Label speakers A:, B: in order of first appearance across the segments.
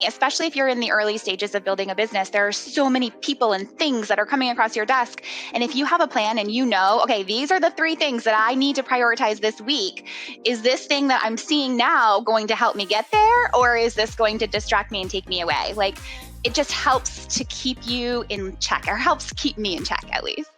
A: especially if you're in the early stages of building a business. There are so many people and things that are coming across your desk. And if you have a plan and you know, okay, these are the 3 things that I need to prioritize this week, is this thing that I'm seeing now going to help me get there? Or is this going to distract me and take me away? Like, it just helps to keep you in check, or helps keep me in check at least.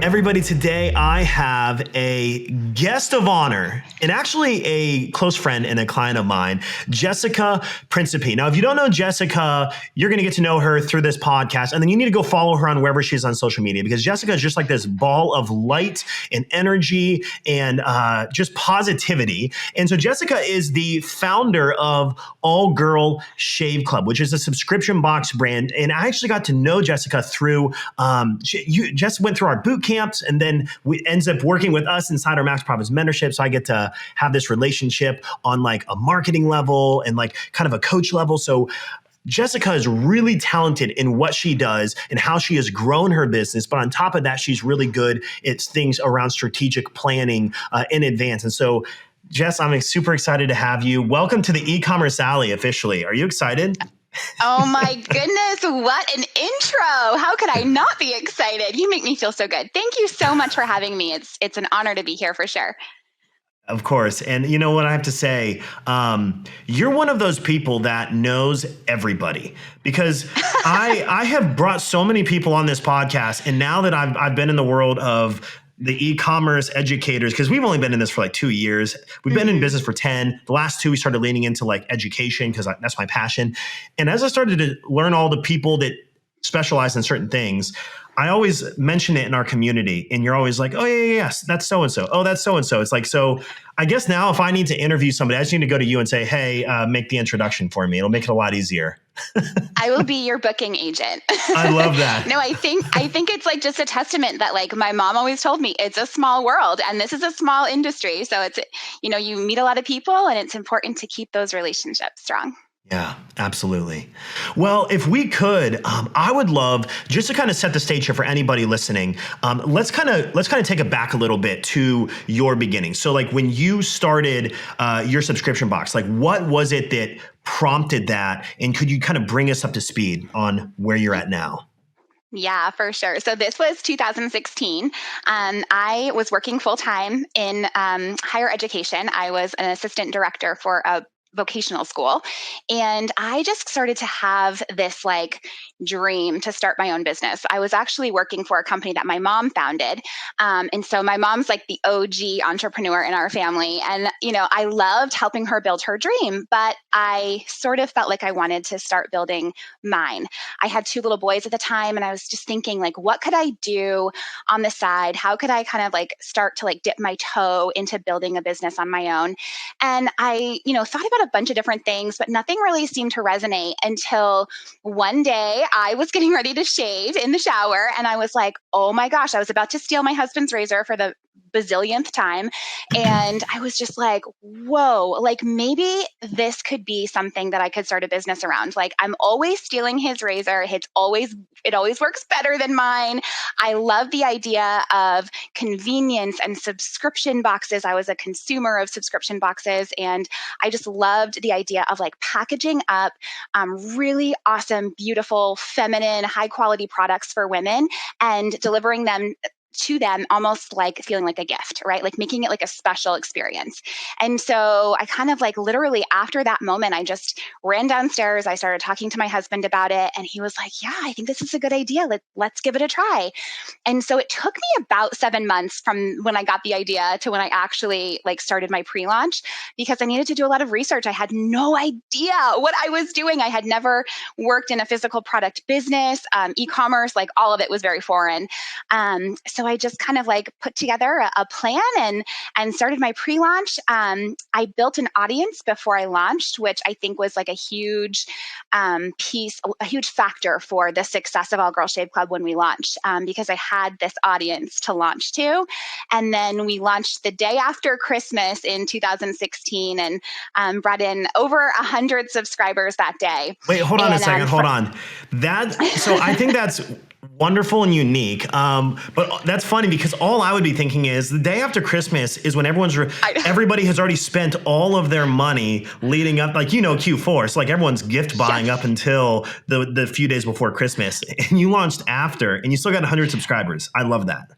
B: Everybody, today I have a guest of honor and actually a close friend and a client of mine, Jessica Principe. Now, if you don't know Jessica, you're going to get to know her through this podcast, and then you need to go follow her on wherever she's on social media, because Jessica is just like this ball of light and energy and just positivity. And so Jessica is the founder of All Girl Shave Club, which is a subscription box brand. And I actually got to know Jessica through, Jess went through our boot camps, and then we ends up working with us inside our Max Profits mentorship. So I get to have this relationship on like a marketing level and like kind of a coach level. So Jessica is really talented in what she does and how she has grown her business. But on top of that, she's really good at things around strategic planning in advance. And so, Jess, I'm super excited to have you. Welcome to the E-commerce Alley officially. Are you excited?
A: Oh my goodness, what an intro. How could I not be excited? You make me feel so good. Thank you so much for having me. It's an honor to be here for sure.
B: Of course. And you know what I have to say? You're one of those people that knows everybody, because I have brought so many people on this podcast. And now that I've been in the world of the e-commerce educators, because we've only been in this for like 2 years. We've been in business for 10. The last 2, we started leaning into like education because that's my passion. And as I started to learn all the people that specialize in certain things, I always mention it in our community, and you're always like, oh yeah, yes, that's so-and-so. Oh, that's so-and-so. It's like, so I guess now if I need to interview somebody, I just need to go to you and say, hey, make the introduction for me. It'll make it a lot easier.
A: I will be your booking agent.
B: I love that.
A: No, I think it's like just a testament that like my mom always told me, it's a small world and this is a small industry. So it's, you meet a lot of people, and it's important to keep those relationships strong.
B: Yeah, absolutely. Well, if we could, I would love just to kind of set the stage here for anybody listening. Let's kind of take it back a little bit to your beginning. So, like when you started your subscription box, like what was it that prompted that, and could you kind of bring us up to speed on where you're at now?
A: Yeah, for sure. So this was 2016. I was working full time in higher education. I was an assistant director for a vocational school. And I just started to have this like dream to start my own business. I was actually working for a company that my mom founded. And so my mom's like the OG entrepreneur in our family. And, I loved helping her build her dream, but I sort of felt like I wanted to start building mine. I had 2 little boys at the time, and I was just thinking like, what could I do on the side? How could I kind of like start to like dip my toe into building a business on my own? And I, thought about a bunch of different things, but nothing really seemed to resonate until one day I was getting ready to shave in the shower, and I was like, oh my gosh, I was about to steal my husband's razor for the bazillionth time. And I was just like, whoa, like maybe this could be something that I could start a business around. Like I'm always stealing his razor. It always works better than mine. I love the idea of convenience and subscription boxes. I was a consumer of subscription boxes, and I just loved the idea of like packaging up really awesome, beautiful, feminine, high quality products for women and delivering them to them almost like feeling like a gift, right? Like making it like a special experience. And so I kind of like literally after that moment, I just ran downstairs. I started talking to my husband about it, and he was like, yeah, I think this is a good idea. Let's give it a try. And so it took me about 7 months from when I got the idea to when I actually like started my pre-launch, because I needed to do a lot of research. I had no idea what I was doing. I had never worked in a physical product business, e-commerce, like all of it was very foreign. So I just kind of like put together a plan and started my pre-launch. I built an audience before I launched, which I think was like a huge piece, a huge factor for the success of All Girl Shave Club when we launched, because I had this audience to launch to. And then we launched the day after Christmas in 2016 and brought in over 100 subscribers that day.
B: Wait, hold on a second. Hold on. So I think wonderful and unique. But that's funny because all I would be thinking is the day after Christmas is when everybody has already spent all of their money leading up, like, Q4. So like everyone's gift buying up until the few days before Christmas, and you launched after, and you still got 100 subscribers. I love that.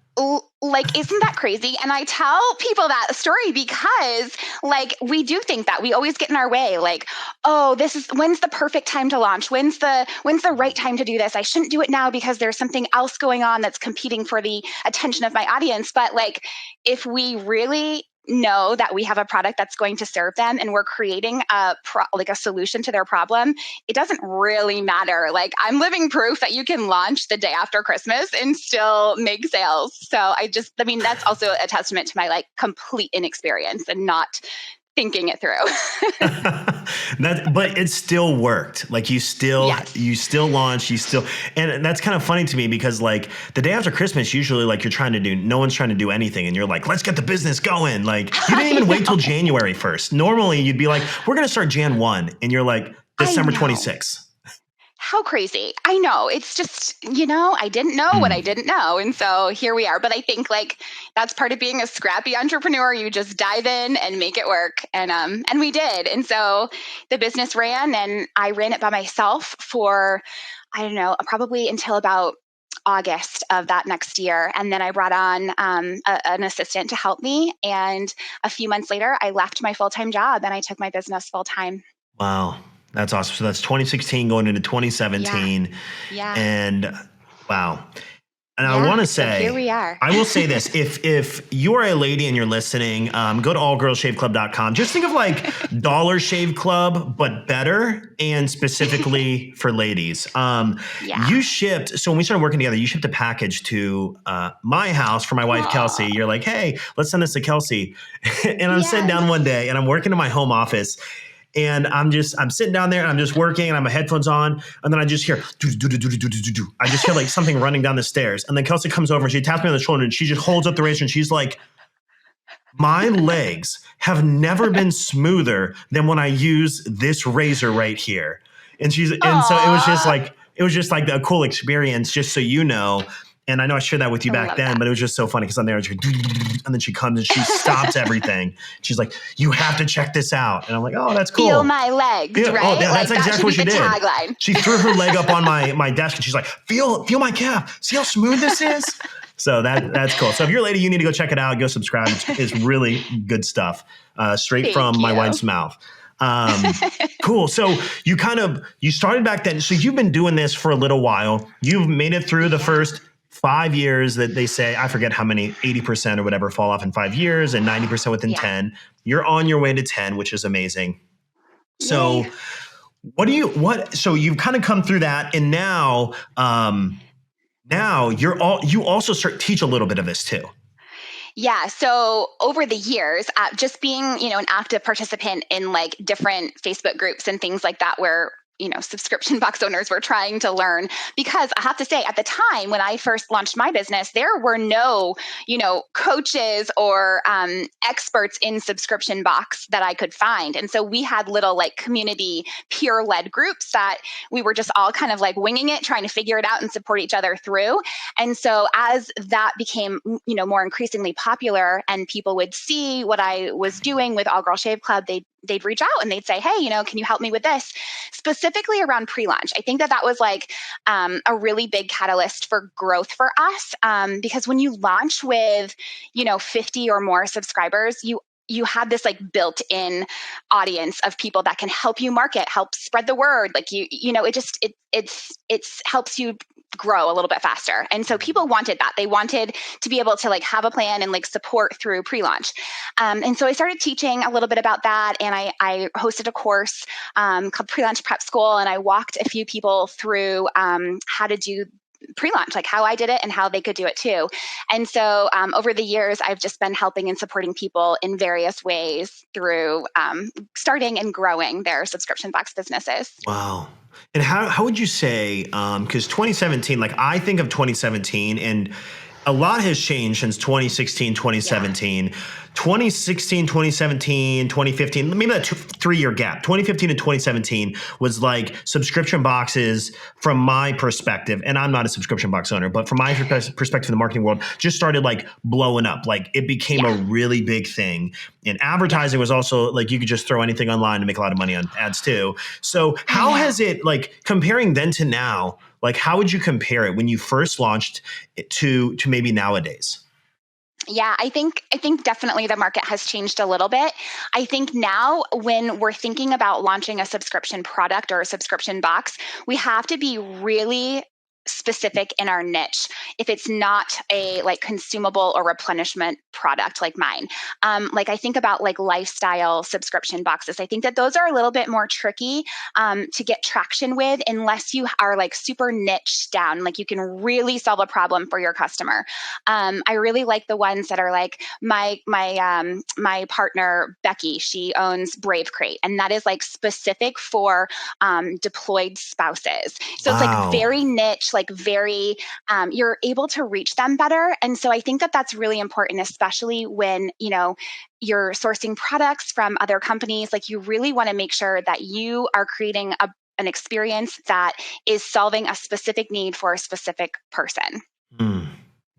A: Like, isn't that crazy? And I tell people that story because, like, we do think that we always get in our way. Like, oh, when's the perfect time to launch? When's the right time to do this? I shouldn't do it now because there's something else going on that's competing for the attention of my audience. But like, if we really know that we have a product that's going to serve them and we're creating a solution to their problem, it doesn't really matter. Like, I'm living proof that you can launch the day after Christmas and still make sales. So that's also a testament to my like complete inexperience and not thinking it through.
B: But it still worked. Like you still launched, and that's kind of funny to me because like the day after Christmas, usually like no one's trying to do anything. And you're like, let's get the business going. Like you didn't even wait till January 1st. Normally you'd be like, we're going to start Jan 1. And you're like December 26th.
A: How crazy. I know. It's just, I didn't know what I didn't know. And so here we are. But I think like that's part of being a scrappy entrepreneur. You just dive in and make it work. And we did. And so the business ran, and I ran it by myself for, I don't know, probably until about August of that next year. And then I brought on an assistant to help me. And a few months later, I left my full-time job and I took my business full-time.
B: Wow. That's awesome. So that's 2016 going into 2017.
A: Yeah.
B: And wow. And I want to say,
A: so here we are.
B: I will say this. If you are a lady and you're listening, go to allgirlsshaveclub.com. Just think of like Dollar Shave Club, but better and specifically for ladies. You shipped, so when we started working together, you shipped a package to my house for my wife, Kelsey. You're like, hey, let's send this to Kelsey. And I'm sitting down one day and I'm working in my home office. And I'm sitting down there and I'm just working and I have my headphones on. And then I just hear, I just hear like something running down the stairs. And then Kelsey comes over and she taps me on the shoulder and she just holds up the razor and she's like, my legs have never been smoother than when I use this razor right here. And so it was just like a cool experience, just so you know. And I know I shared that with you back then, but it was just so funny because I'm there and then she comes and she stops everything. She's like, you have to check this out. And I'm like, oh, that's cool.
A: Feel my legs, right?
B: Oh, that's exactly what she did.
A: Tagline.
B: She threw her leg up on my desk and she's like, feel my calf. See how smooth this is? So that's cool. So if you're a lady, you need to go check it out. Go subscribe. It's really good stuff. Straight from my wife's mouth. Cool. So you started back then. So you've been doing this for a little while. You've made it through the first 5 years that they say, I forget how many, 80% or whatever fall off in 5 years and 90% within 10. You're on your way to 10, which is amazing. So so you've kind of come through that. And now you also teach a little bit of this too.
A: Yeah. So over the years, just being, an active participant in like different Facebook groups and things like that, where subscription box owners were trying to learn, because I have to say at the time when I first launched my business, there were no, coaches or experts in subscription box that I could find. And so we had little like community peer-led groups that we were just all kind of like winging it, trying to figure it out and support each other through. And so as that became, more increasingly popular and people would see what I was doing with All Girl Shave Club, they'd reach out and they'd say, hey, can you help me with this? Specifically around pre-launch. I think that was like a really big catalyst for growth for us, because when you launch with, 50 or more subscribers, you have this like built-in audience of people that can help you market, help spread the word. Like it helps you grow a little bit faster. And so people wanted that. They wanted to be able to like have a plan and like support through pre-launch. And so I started teaching a little bit about that. And I hosted a course called Pre-Launch Prep School. And I walked a few people through how to do pre-launch, like how I did it and how they could do it too. And so over the years, I've just been helping and supporting people in various ways through starting and growing their subscription box businesses.
B: Wow. And how would you say, because 2017, like I think of 2017 and a lot has changed since 2016, 2017. Yeah. 2016, 2017, 2015, maybe that 3-year gap. 2015 and 2017 was like subscription boxes from my perspective, and I'm not a subscription box owner, but from my perspective in the marketing world, just started like blowing up. Like it became a really big thing. And advertising was also like you could just throw anything online to make a lot of money on ads too. So how has it, like comparing then to now, like how would you compare it when you first launched it to maybe nowadays?
A: Yeah, I think definitely the market has changed a little bit. I think now when we're thinking about launching a subscription product or a subscription box, we have to be really specific in our niche. If it's not a like consumable or replenishment product like mine, like I think about like lifestyle subscription boxes. I think that those are a little bit more tricky to get traction with unless you are like super niche down. Like you can really solve a problem for your customer. I really like the ones that are like my partner Becky. She owns Brave Crate, and that is like specific for deployed spouses. So it's like very niche, like very you're able to reach them better. And so I think that that's really important, especially when you're sourcing products from other companies. Like you really want to make sure that you are creating an experience that is solving a specific need for a specific person.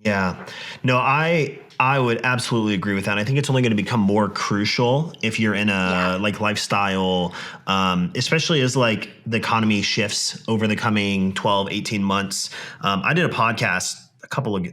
B: Yeah, no, I would absolutely agree with that. I think it's only going to become more crucial if you're in a like lifestyle, especially as like the economy shifts over the coming 12, 18 months. I did a podcast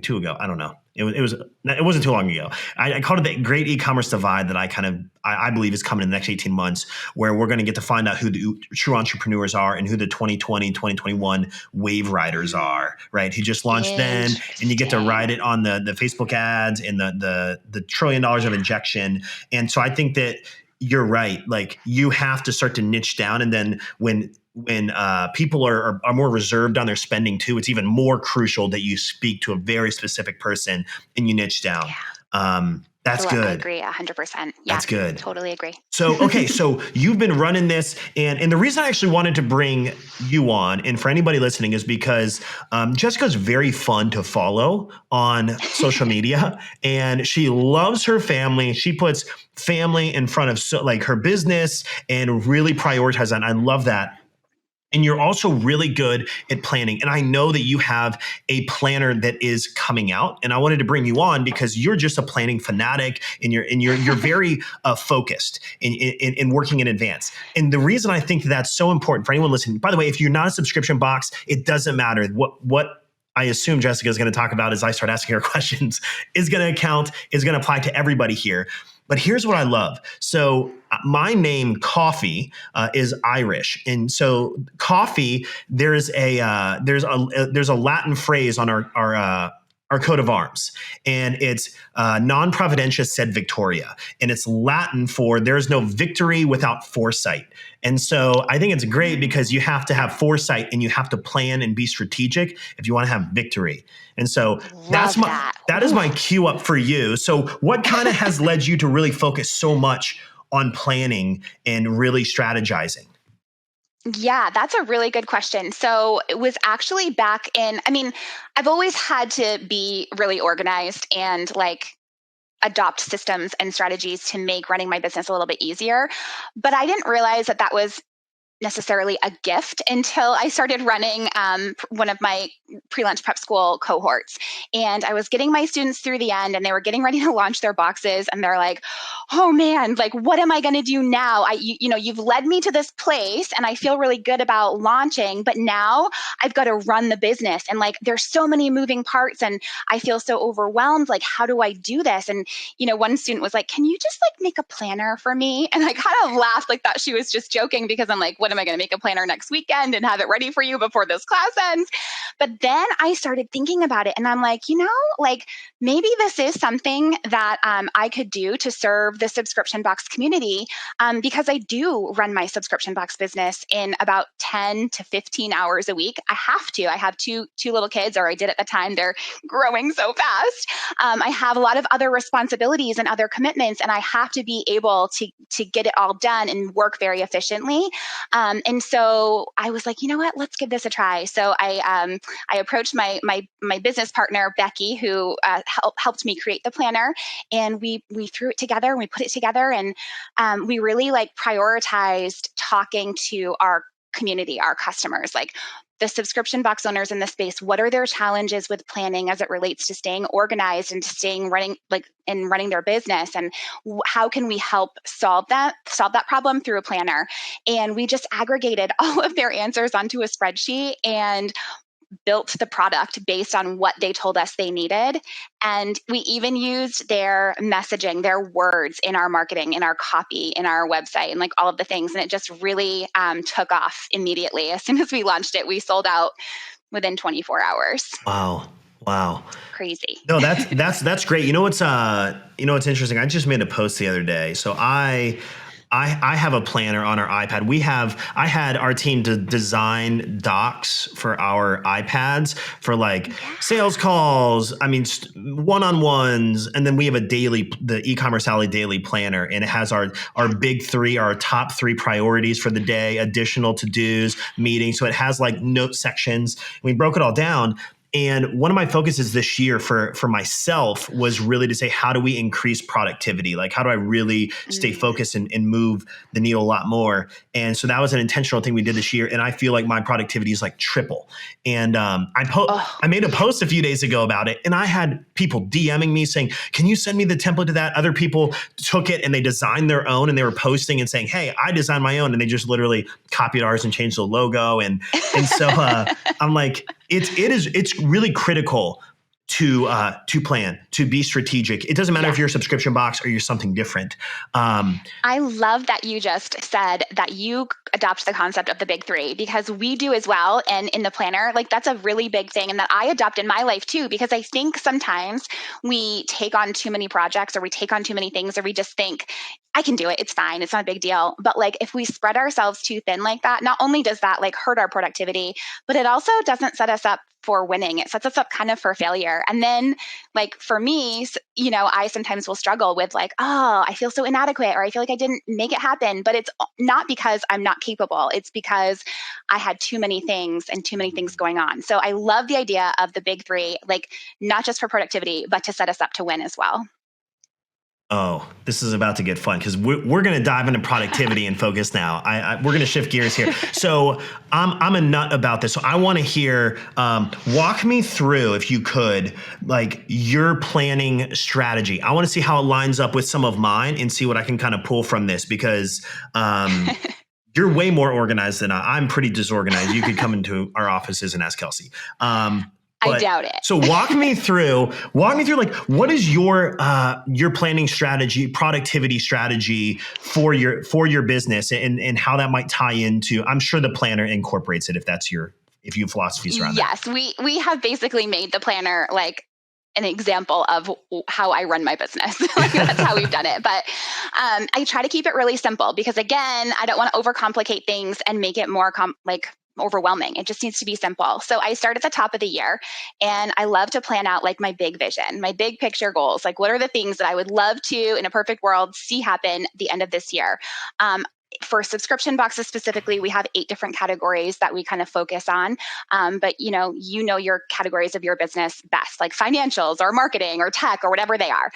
B: two ago. I don't know. It wasn't too long ago. I called it the great e-commerce divide that I believe is coming in the next 18 months, where we're going to get to find out who the true entrepreneurs are and who the 2020, 2021 wave riders are, right? Who just launched then, and you get to ride it on the Facebook ads and the $1 trillion of injection. And so I think that you're right. Like you have to start to niche down. And then when people are more reserved on their spending too, it's even more crucial that you speak to a very specific person and you niche down. That's good. I
A: agree 100%. Yeah,
B: that's good.
A: Totally agree.
B: So, okay. So you've been running this, and the reason I actually wanted to bring you on, and for anybody listening, is because Jessica's very fun to follow on social media, and she loves her family. She puts family in front of like her business and really prioritizes that. I love that. And you're also really good at planning. And I know that you have a planner that is coming out. And I wanted to bring you on because you're just a planning fanatic, and you're very focused in working in advance. And the reason I think that's so important for anyone listening, by the way, if you're not a subscription box, it doesn't matter. What I assume Jessica is going to talk about as I start asking her questions is going to apply to everybody here. But here's what I love. So my name, Coffee, is Irish, and so coffee. There's a Latin phrase on our coat of arms, and it's non providentia sed victoria, and it's Latin for there's no victory without foresight. And so I think it's great because you have to have foresight and you have to plan and be strategic if you want to have victory. And so that is my cue up for you. So what kind of has led you to really focus so much on planning and really strategizing?
A: Yeah, that's a really good question. So it was actually I've always had to be really organized and like adopt systems and strategies to make running my business a little bit easier. But I didn't realize that that was necessarily a gift until I started running one of my pre-lunch prep school cohorts. And I was getting my students through the end, and they were getting ready to launch their boxes. And they're like, oh man, like, what am I going to do now? You've led me to this place and I feel really good about launching, but now I've got to run the business. And like, there's so many moving parts and I feel so overwhelmed. Like, how do I do this? And, one student was like, can you just like make a planner for me? And I kind of laughed, like thought she was just joking, because I'm like, what am I going to make a planner next weekend and have it ready for you before this class ends? But then I started thinking about it, and I'm like, like maybe this is something that I could do to serve the subscription box community, because I do run my subscription box business in about 10 to 15 hours a week. I have to. I have two little kids, or I did at the time. They're growing so fast. I have a lot of other responsibilities and other commitments, and I have to be able to get it all done and work very efficiently. And so I was like, you know what? Let's give this a try. So I approached my business partner, Becky, who helped me create the planner, and we threw it together and we put it together, and we really like prioritized talking to our community, our customers, like the subscription box owners in the space. What are their challenges with planning as it relates to staying organized and to staying running their business, and how can we help solve that problem through a planner? And we just aggregated all of their answers onto a spreadsheet and built the product based on what they told us they needed. And we even used their messaging, their words in our marketing, in our copy, in our website, and like all of the things. And it just really took off immediately. As soon as we launched it, we sold out within 24 hours.
B: Wow.
A: Crazy.
B: No, that's great. You know what's interesting? I just made a post the other day. So I have a planner on our iPad. I had our team to design docs for our iPads for like sales calls. I mean, one-on-ones. And then we have the e-commerce alley daily planner, and it has our big three, our top three priorities for the day, additional to-dos, meetings. So it has like note sections. We broke it all down. And one of my focuses this year for myself was really to say, how do we increase productivity? Like, how do I really stay focused and move the needle a lot more? And so that was an intentional thing we did this year. And I feel like my productivity is like triple. And I made a post a few days ago about it. And I had people DMing me saying, can you send me the template to that? Other people took it and they designed their own, and they were posting and saying, hey, I designed my own. And they just literally copied ours and changed the logo. And so I'm like, it's really critical to plan, to be strategic. It doesn't matter if you're a subscription box or you're something different.
A: I love that you just said that you adopt the concept of the big three, because we do as well. And in the planner, like that's a really big thing, and that I adopt in my life too, because I think sometimes we take on too many projects, or we take on too many things, or we just think, I can do it. It's fine. It's not a big deal. But like if we spread ourselves too thin like that, not only does that like hurt our productivity, but it also doesn't set us up for winning. It sets us up kind of for failure. And then like for me, I sometimes will struggle with like, oh, I feel so inadequate, or I feel like I didn't make it happen. But it's not because I'm not capable. It's because I had too many things and too many things going on. So I love the idea of the big three, like not just for productivity, but to set us up to win as well.
B: Oh, this is about to get fun, because we're going to dive into productivity and focus now. We're going to shift gears here. So I'm a nut about this. So I want to hear, walk me through, if you could, like your planning strategy. I want to see how it lines up with some of mine and see what I can kind of pull from this, because you're way more organized than I'm pretty disorganized. You could come into our offices and ask Kelsey.
A: I doubt it.
B: So walk me through like, what is your planning strategy, productivity strategy for your business, and how that might tie into, I'm sure the planner incorporates it if you have philosophies around that.
A: Yes, we have basically made the planner like an example of how I run my business. That's how we've done it. But I try to keep it really simple, because again, I don't want to overcomplicate things and make it more overwhelming. It just needs to be simple. So I start at the top of the year, and I love to plan out like my big vision, my big picture goals. Like, what are the things that I would love to, in a perfect world, see happen at the end of this year? For subscription boxes specifically, we have 8 different categories that we kind of focus on. But you know your categories of your business best, like financials or marketing or tech or whatever they are.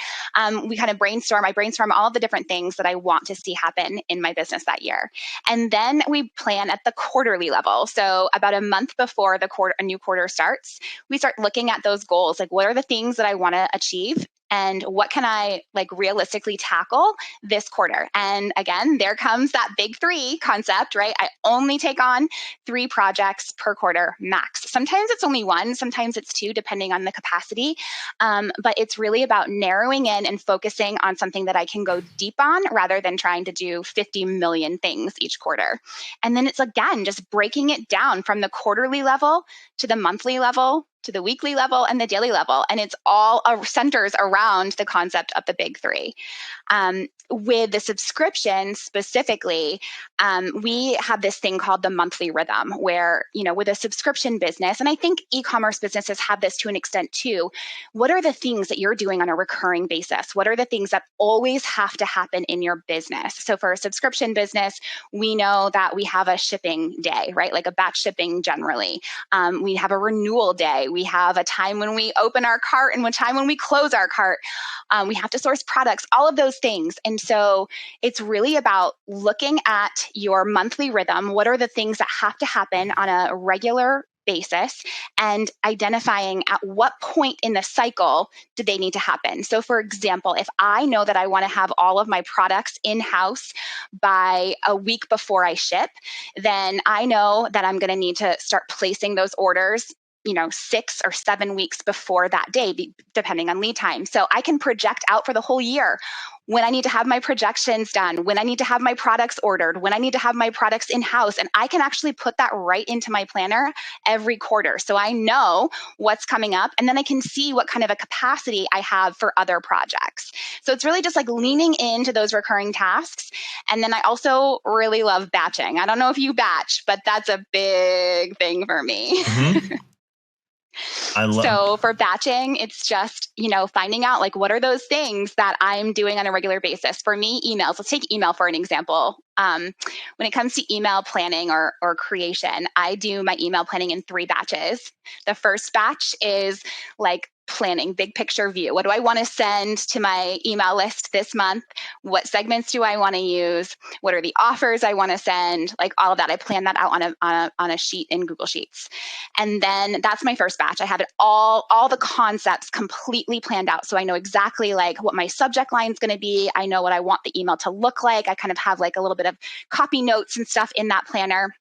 A: We kind of brainstorm. I brainstorm all of the different things that I want to see happen in my business that year. And then we plan at the quarterly level. So about a month before a new quarter starts, we start looking at those goals. Like, what are the things that I want to achieve? And what can I realistically tackle this quarter? And again, there comes that big 3 concept, right? I only take on 3 projects per quarter max. Sometimes it's only 1, sometimes it's 2, depending on the capacity. But it's really about narrowing in and focusing on something that I can go deep on, rather than trying to do 50 million things each quarter. And then it's again, just breaking it down from the quarterly level to the monthly level to the weekly level, and the daily level. And it's all centers around the concept of the big three. With the subscription specifically, we have this thing called the monthly rhythm where, with a subscription business, and I think e-commerce businesses have this to an extent too, what are the things that you're doing on a recurring basis? What are the things that always have to happen in your business? So for a subscription business, we know that we have a shipping day, right? Like a batch shipping generally. We have a renewal day. We have a time when we open our cart and a time when we close our cart. We have to source products, all of those things. And so it's really about looking at your monthly rhythm. What are the things that have to happen on a regular basis, and identifying at what point in the cycle do they need to happen. So for example, if I know that I want to have all of my products in-house by a week before I ship, then I know that I'm going to need to start placing those orders 6 or 7 weeks before that day, depending on lead time. So I can project out for the whole year when I need to have my projections done, when I need to have my products ordered, when I need to have my products in-house. And I can actually put that right into my planner every quarter. So I know what's coming up, and then I can see what kind of a capacity I have for other projects. So it's really just like leaning into those recurring tasks. And then I also really love batching. I don't know if you batch, but that's a big thing for me.
B: Mm-hmm.
A: So for batching, it's just, finding out like, what are those things that I'm doing on a regular basis? For me, emails. Let's take email for an example. When it comes to email planning or creation, I do my email planning in 3 batches. The first batch is like planning, big picture view. What do I want to send to my email list this month? What segments do I want to use? What are the offers I want to send? Like all of that. I plan that out on a sheet in Google Sheets. And then that's my first batch. I have it all the concepts completely planned out. So I know exactly like what my subject line is going to be. I know what I want the email to look like. I kind of have like a little bit of copy notes and stuff in that planner.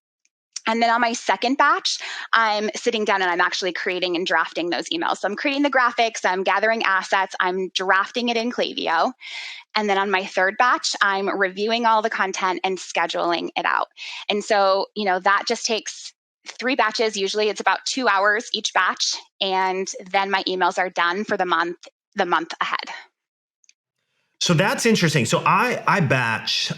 A: And then on my second batch, I'm sitting down and I'm actually creating and drafting those emails. So I'm creating the graphics, I'm gathering assets, I'm drafting it in Klaviyo. And then on my third batch, I'm reviewing all the content and scheduling it out. And so, that just takes 3 batches. Usually it's about 2 hours each batch. And then my emails are done for the month ahead.
B: So that's interesting. So I batch.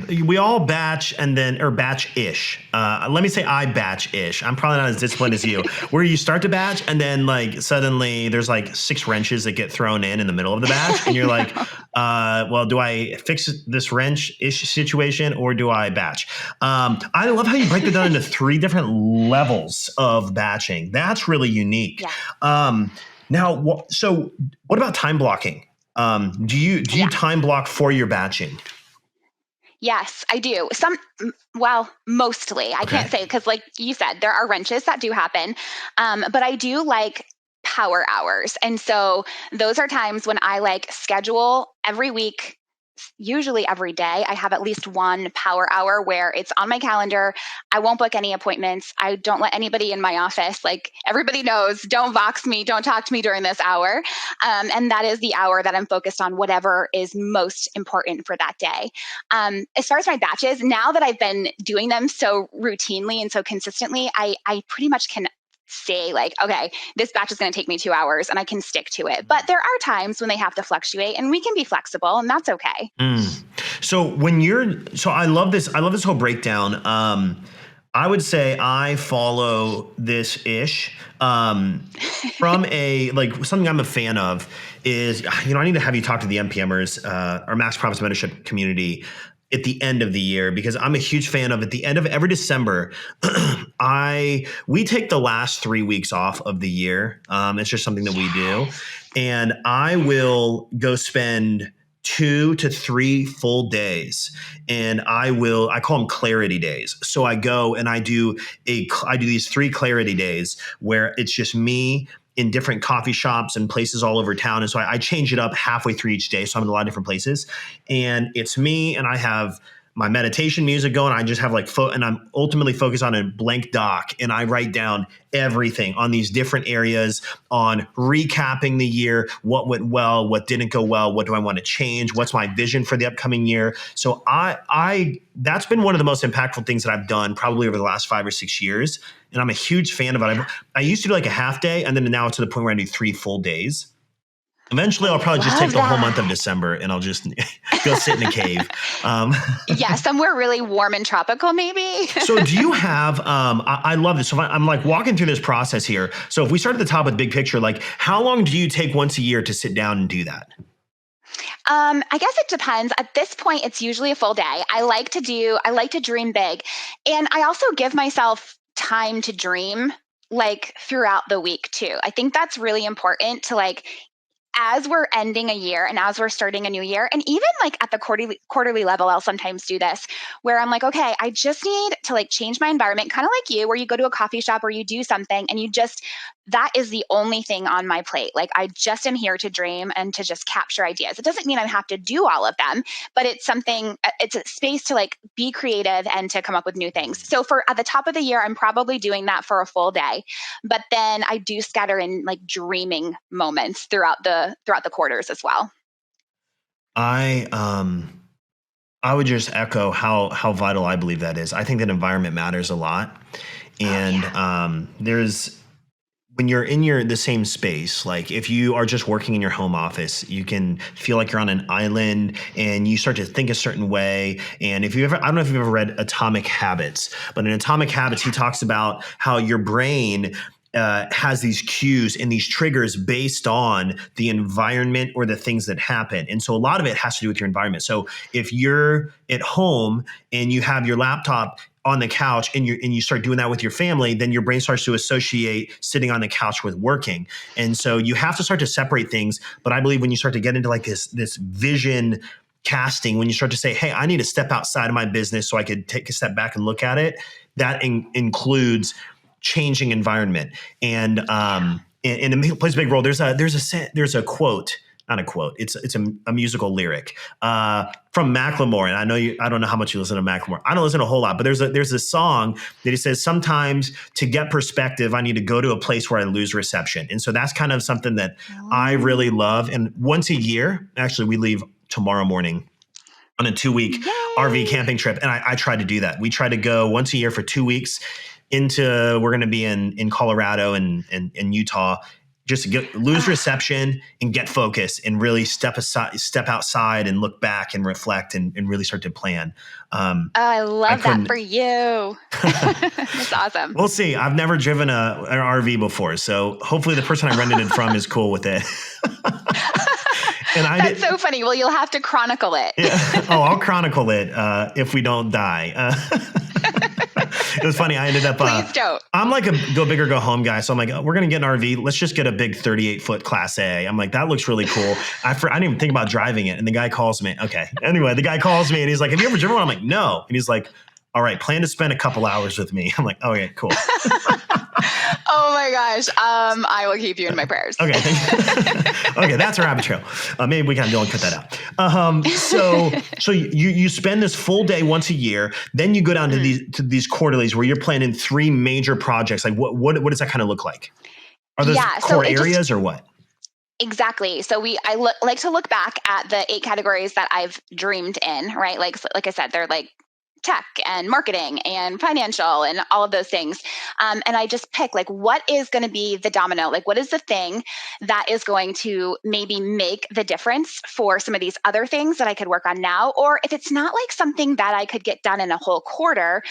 B: We all batch or batch-ish. Let me say I batch-ish. I'm probably not as disciplined as you, where you start to batch and then like suddenly there's like 6 wrenches that get thrown in the middle of the batch, and you're like, well, do I fix this wrench-ish situation or do I batch? I love how you break it down into 3 different levels of batching. That's really unique. Yeah. Now, so what about time blocking? Do you time block for your batching?
A: Yes, I do. Mostly. I can't say, because like you said, there are wrenches that do happen. But I do like power hours. And so those are times when I like schedule every week, usually every day. I have at least 1 power hour where it's on my calendar. I won't book any appointments. I don't let anybody in my office. Like everybody knows, don't Vox me, don't talk to me during this hour. And that is the hour that I'm focused on whatever is most important for that day. As far as my batches, now that I've been doing them so routinely and so consistently, I pretty much can say like, okay, this batch is going to take me 2 hours and I can stick to it. But there are times when they have to fluctuate, and we can be flexible, and that's okay.
B: So I love this whole breakdown. I would say I follow this ish from something I'm a fan of is, I need to have you talk to the MPMers, our Max Profits Mentorship community, at the end of the year, because I'm a huge fan of at the end of every December, we take the last 3 weeks off of the year. It's just something that we do. And I will go spend 2 to 3 full days, and I call them clarity days. So I go and I do these 3 clarity days where it's just me in different coffee shops and places all over town. And so I change it up halfway through each day. So I'm in a lot of different places, and it's me, and I have my meditation music going. I just have like, and I'm ultimately focused on a blank doc, and I write down everything on these different areas, on recapping the year, what went well, what didn't go well, what do I want to change, what's my vision for the upcoming year. So I that's been one of the most impactful things that I've done probably over the last 5 or 6 years. And I'm a huge fan of it. I used to do like a half day, and then now it's to the point where I do 3 full days. Eventually, I'll probably just take the whole month of December and I'll just go sit in a cave.
A: Yeah, somewhere really warm and tropical, maybe.
B: So do you have, I love this. So I'm like walking through this process here. So if we start at the top with big picture, like how long do you take once a year to sit down and do that?
A: I guess it depends. At this point, it's usually a full day. I like to dream big. And I also give myself time to dream like throughout the week too. I think that's really important to like, as we're ending a year and as we're starting a new year, and even like at the quarterly level, I'll sometimes do this where I'm like, okay, I just need to like change my environment, kind of like you, where you go to a coffee shop or you do something and that is the only thing on my plate. Like I just am here to dream and to just capture ideas. It doesn't mean I have to do all of them, but it's a space to like be creative and to come up with new things. So for at the top of the year, I'm probably doing that for a full day, but then I do scatter in like dreaming moments throughout the quarters as well.
B: I would just echo how vital I believe that is. I think that environment matters a lot. And there's when you're in the same space, like if you are just working in your home office, you can feel like you're on an island and you start to think a certain way. And I don't know if you've ever read Atomic Habits, but in Atomic Habits, he talks about how your brain has these cues and these triggers based on the environment or the things that happen. And so a lot of it has to do with your environment. So if you're at home and you have your laptop on the couch and you start doing that with your family, then your brain starts to associate sitting on the couch with working. And so you have to start to separate things. But I believe when you start to get into like this vision casting, when you start to say, hey, I need to step outside of my business so I could take a step back and look at it, that includes changing environment. And it plays a big role. There's a quote, not a quote. It's a musical lyric from Macklemore. And I don't know how much you listen to Macklemore. I don't listen a whole lot, but there's a song that he says, sometimes to get perspective, I need to go to a place where I lose reception. And so that's kind of something that I really love. And once a year, actually, we leave tomorrow morning on a 2-week RV camping trip. And I try to do that. We try to go once a year for 2 weeks we're going to be in Colorado and Utah, just to lose reception and get focused and really step outside and look back and reflect and really start to plan.
A: I love that for you. That's awesome.
B: We'll see. I've never driven an RV before, so hopefully the person I rented it from is cool with it.
A: That's so funny. Well, you'll have to chronicle it.
B: Yeah. Oh, I'll chronicle it if we don't die. It was funny. I ended up.
A: Please don't.
B: I'm like a go big or go home guy. So I'm like, we're going to get an RV. Let's just get a big 38-foot Class A. I'm like, that looks really cool. I didn't even think about driving it. And the guy calls me. Okay. Anyway, the guy calls me and he's like, have you ever driven one? I'm like, no. And he's like, all right, plan to spend a couple hours with me. I'm like, oh yeah, cool.
A: Oh my gosh. I will keep you in my prayers.
B: Okay. Okay. That's a rabbit trail. Maybe we can don't cut that out. So you spend this full day once a year, then you go down to these quarterlies where you're planning 3 major projects. Like what does that kind of look like? Are those core areas or what?
A: Exactly. So I like to look back at the 8 categories that I've dreamed in, right? Like I said, they're like tech and marketing and financial and all of those things. And I just pick like, what is going to be the domino? Like, what is the thing that is going to maybe make the difference for some of these other things that I could work on now? Or if it's not like something that I could get done in a whole quarter,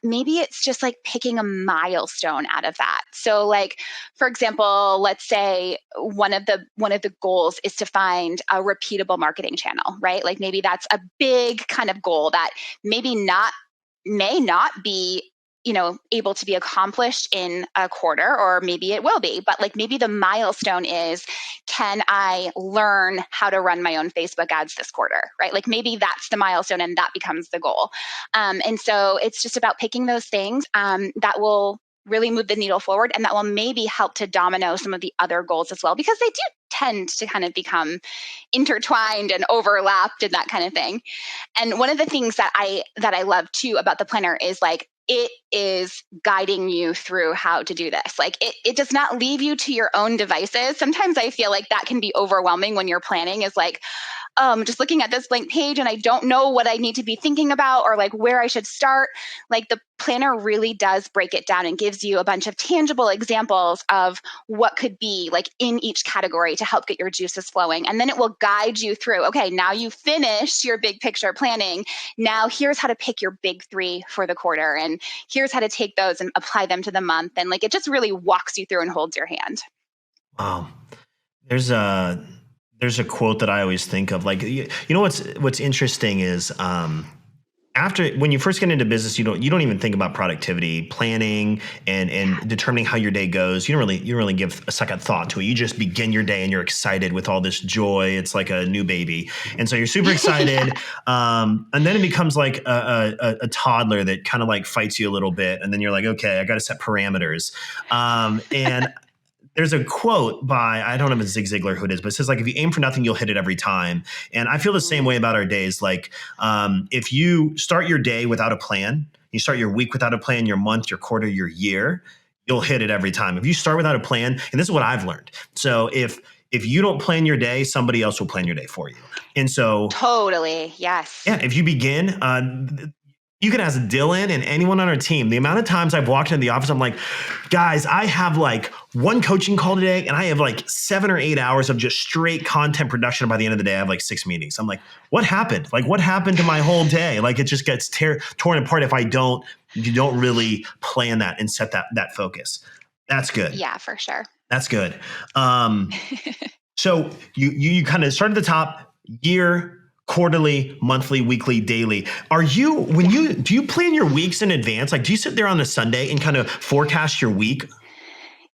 A: maybe it's just like picking a milestone out of that. So like, for example, let's say one of the goals is to find a repeatable marketing channel, right? Like maybe that's a big kind of goal that may not be, able to be accomplished in a quarter, or maybe it will be, but like maybe the milestone is, can I learn how to run my own Facebook ads this quarter, right? Like maybe that's the milestone and that becomes the goal. And so it's just about picking those things that will really move the needle forward, and that will maybe help to domino some of the other goals as well, because they do tend to kind of become intertwined and overlapped and that kind of thing. And one of the things that I love too about the planner is like it is guiding you through how to do this. Like it does not leave you to your own devices. Sometimes I feel like that can be overwhelming when you're planning, is like, just looking at this blank page and I don't know what I need to be thinking about or like where I should start. Like the planner really does break it down and gives you a bunch of tangible examples of what could be like in each category to help get your juices flowing. And then it will guide you through, okay, now you finished your big picture planning. Now here's how to pick your big 3 for the quarter. And here's how to take those and apply them to the month. And like, it just really walks you through and holds your hand.
B: Wow. There's a quote that I always think of, like, you know, what's interesting is, after, when you first get into business, you don't even think about productivity, planning, and determining how your day goes. You don't really give a second thought to it. You just begin your day and you're excited with all this joy. It's like a new baby, and so you're super excited. And then it becomes like a toddler that kind of like fights you a little bit, and then you're like, okay, I got to set parameters. And there's a quote by, I don't know if it's Zig Ziglar who it is, but it says like, if you aim for nothing, you'll hit it every time. And I feel the same way about our days. Like, if you start your day without a plan, you start your week without a plan, your month, your quarter, your year, you'll hit it every time. If you start without a plan, and this is what I've learned. So if you don't plan your day, somebody else will plan your day for you. And so
A: Totally. Yes.
B: yeah, if you begin, you can ask Dylan and anyone on our team. The amount of times I've walked into the office, I'm like, guys, I have like one coaching call today, and I have like 7 or 8 hours of just straight content production. By the end of the day, I have like 6 meetings. I'm like, what happened? Like, what happened to my whole day? Like, it just gets torn apart if you don't really plan that and set that focus. That's good.
A: Yeah, for sure.
B: That's good. So you kind of start at the top, year, quarterly, monthly, weekly, daily. Do you plan your weeks in advance? Like, do you sit there on a Sunday and kind of forecast your week?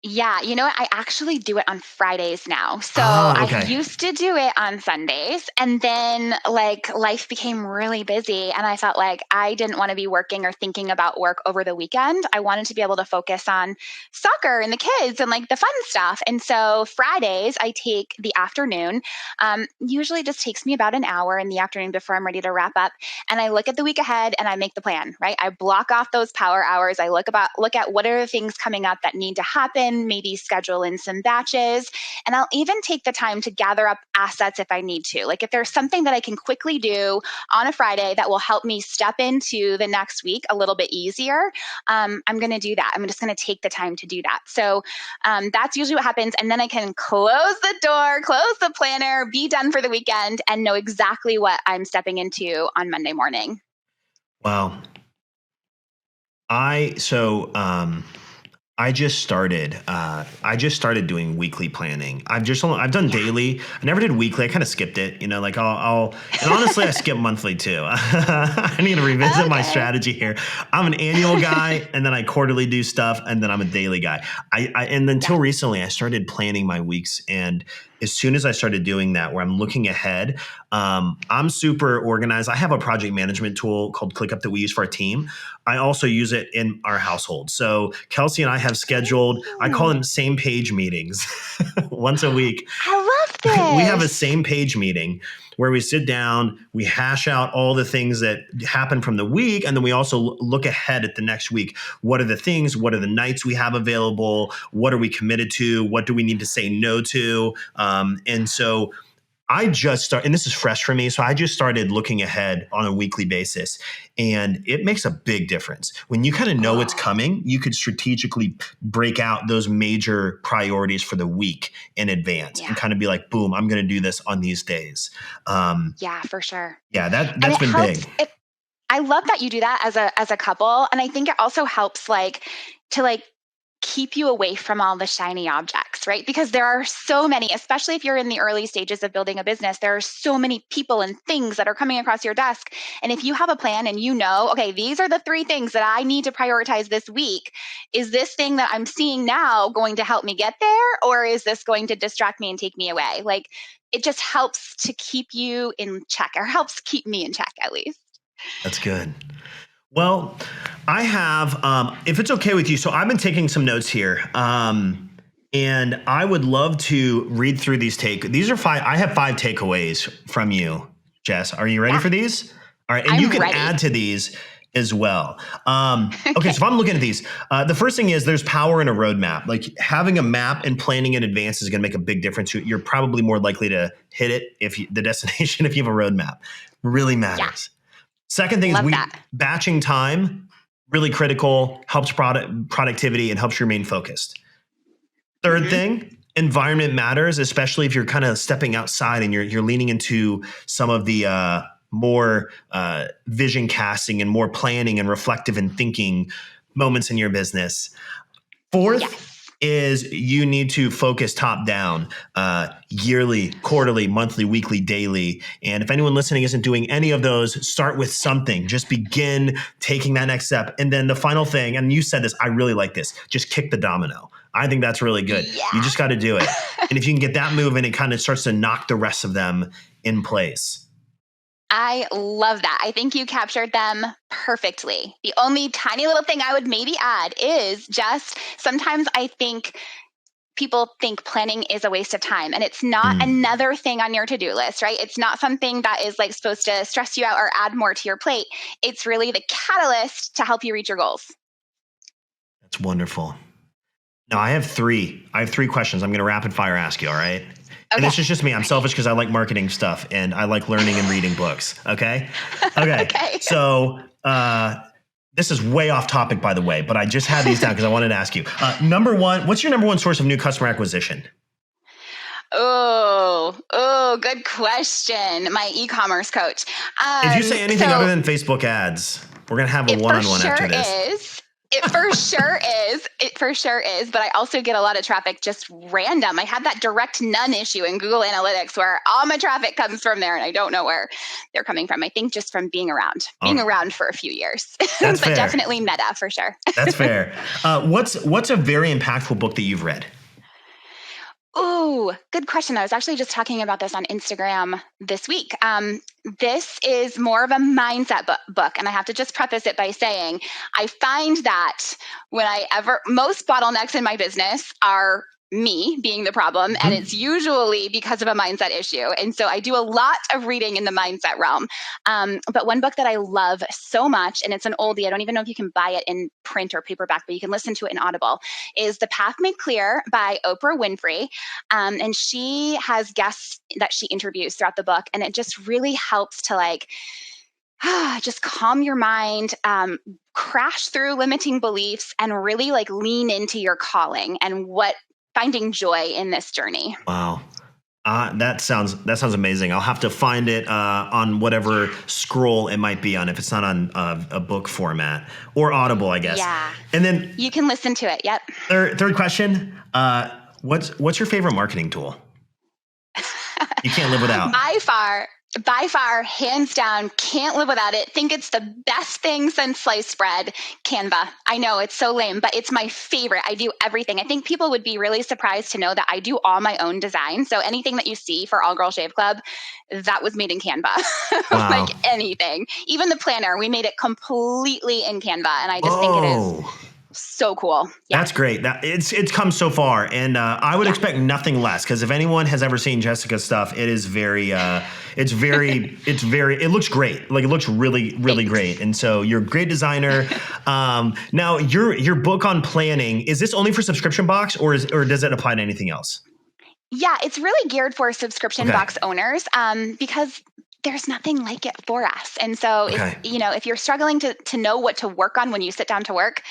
A: Yeah, you know what? I actually do it on Fridays now. So I
B: Okay.
A: used to do it on Sundays, and then like life became really busy and I felt like I didn't want to be working or thinking about work over the weekend. I wanted to be able to focus on soccer and the kids and like the fun stuff. And so Fridays I take the afternoon. Usually it just takes me about an hour in the afternoon before I'm ready to wrap up, and I look at the week ahead and I make the plan, right? I block off those power hours. I look at what are the things coming up that need to happen, maybe schedule in some batches. And I'll even take the time to gather up assets if I need to. Like if there's something that I can quickly do on a Friday that will help me step into the next week a little bit easier, I'm going to do that. I'm just going to take the time to do that. So that's usually what happens. And then I can close the door, close the planner, be done for the weekend, and know exactly what I'm stepping into on Monday morning.
B: Wow. I just started. I just started doing weekly planning. I've done daily. I never did weekly. I kind of skipped it. You know, like and honestly, I skip monthly too. I need to revisit my strategy here. I'm an annual guy, and then I quarterly do stuff, and then I'm a daily guy. And until recently, I started planning my weeks, and as soon as I started doing that, where I'm looking ahead, I'm super organized. I have a project management tool called ClickUp that we use for our team. I also use it in our household. So Kelsey and I have scheduled, I call them same page meetings once a week.
A: I love this.
B: We have a same page meeting where we sit down, we hash out all the things that happen from the week, and then we also look ahead at the next week. What are the things? What are the nights we have available? What are we committed to? What do we need to say no to? And so I just started, and this is fresh for me, so I just started looking ahead on a weekly basis, and it makes a big difference. When you kind of know what's coming, you could strategically break out those major priorities for the week in advance and kind of be like, boom, I'm going to do this on these days.
A: Yeah, for sure.
B: Yeah, that's been big.
A: I love that you do that as a couple, and I think it also helps to keep you away from all the shiny objects, right? Because there are so many, especially if you're in the early stages of building a business, there are so many people and things that are coming across your desk. And if you have a plan and you know, okay, these are the 3 things that I need to prioritize this week, is this thing that I'm seeing now going to help me get there? Or is this going to distract me and take me away? Like, it just helps to keep you in check, or helps keep me in check at least.
B: That's good. Well, I have, if it's okay with you, so I've been taking some notes here. And I would love to read through these These are five. I have 5 takeaways from you, Jess. Are you ready for these? All right. And you
A: I'm
B: can
A: ready.
B: add to these as well. Okay.
A: Okay.
B: So if I'm looking at these, the first thing is there's power in a roadmap. Like having a map and planning in advance is going to make a big difference. You're probably more likely to hit it the destination if you have a roadmap. Really matters.
A: Yeah.
B: Second thing
A: Love
B: is
A: that.
B: batching time, really critical, helps productivity and helps you remain focused. Third thing, environment matters, especially if you're kind of stepping outside and you're leaning into some of the more vision casting and more planning and reflective and thinking moments in your business. Fourth is you need to focus top down, yearly, quarterly, monthly, weekly, daily. And if anyone listening isn't doing any of those, start with something. Just begin taking that next step. And then the final thing, and you said this, I really like this, just kick the domino. I think that's really good.
A: Yeah.
B: You just got to do it. And if you can get that moving, it kind of starts to knock the rest of them in place.
A: I love that. I think you captured them perfectly. The only tiny little thing I would maybe add is just sometimes I think people think planning is a waste of time, and it's not another thing on your to-do list, right? It's not something that is like supposed to stress you out or add more to your plate. It's really the catalyst to help you reach your goals.
B: That's wonderful. Now I have 3 questions I'm going to rapid fire ask you. All right. Okay. And this is just me. I'm selfish because I like marketing stuff and I like learning and reading books. Okay.
A: Okay.
B: So, this is way off topic, by the way, but I just had these down because I wanted to ask you. Number 1, what's your number 1 source of new customer acquisition?
A: Oh, good question. My e-commerce coach.
B: If you say anything other than Facebook ads, we're going to have a one-on-one after this.
A: It for sure is. But I also get a lot of traffic just random. I had that direct none issue in Google Analytics where all my traffic comes from there and I don't know where they're coming from. I think just from being around for a few years.
B: That's
A: but
B: fair.
A: Definitely Meta for sure.
B: That's fair. What's a very impactful book that you've read?
A: Ooh, good question. I was actually just talking about this on Instagram this week. This is more of a mindset book. And I have to just preface it by saying, I find that most bottlenecks in my business are me being the problem. And it's usually because of a mindset issue. And so I do a lot of reading in the mindset realm. But one book that I love so much, and it's an oldie, I don't even know if you can buy it in print or paperback, but you can listen to it in Audible, is The Path Made Clear by Oprah Winfrey. And she has guests that she interviews throughout the book. And it just really helps to just calm your mind, crash through limiting beliefs, and really lean into your calling and finding joy in this journey.
B: Wow. That sounds amazing. I'll have to find it on whatever scroll it might be on, if it's not on a book format or Audible, I guess.
A: Yeah.
B: And then
A: you can listen to it. Yep.
B: Third question. What's your favorite marketing tool? You can't live without. By far, hands down, can't live without it. Think it's the best thing since sliced bread. Canva. I know it's so lame, but it's my favorite. I do everything. I think people would be really surprised to know that I do all my own design. So anything that you see for All Girl Shave Club, that was made in Canva. Wow.
A: Anything. Even the planner, we made it completely in Canva. And I just think it is so cool. Yeah.
B: That's great. It's come so far, and I would expect nothing less, because if anyone has ever seen Jessica's stuff, it is it looks great. It looks really, really great. And so you're a great designer. Now your book on planning, is this only for subscription box or does it apply to anything else?
A: Yeah, it's really geared for subscription box owners, because there's nothing like it for us. And so if you're struggling to know what to work on when you sit down to work,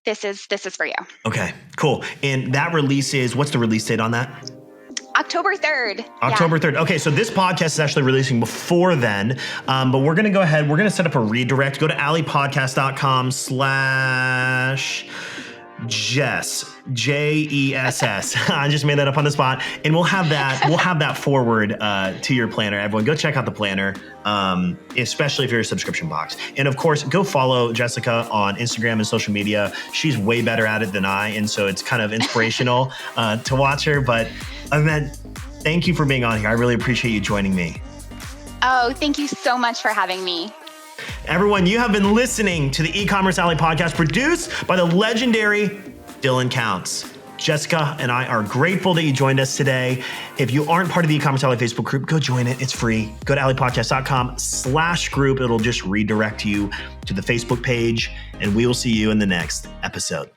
A: this is for you. Okay, cool. And that what's the release date on that? October 3rd. October 3rd. Okay, so this podcast is actually releasing before then, but we're going to go ahead. We're going to set up a redirect. Go to alleypodcast.com/Jess, Jess. I just made that up on the spot, and we'll have that forward to your planner. Everyone, go check out the planner, especially if you're a subscription box. And of course, go follow Jessica on Instagram and social media. She's way better at it than I, and so it's kind of inspirational to watch her. But other than that, thank you for being on here. I really appreciate you joining me. Oh, thank you so much for having me.
B: Everyone, you have been listening to the E-Commerce Alley podcast produced by the legendary Dylan Counts. Jessica and I are grateful that you joined us today. If you aren't part of the E-Commerce Alley Facebook group, go join it. It's free. Go to alleypodcast.com/group. It'll just redirect you to the Facebook page, and we will see you in the next episode.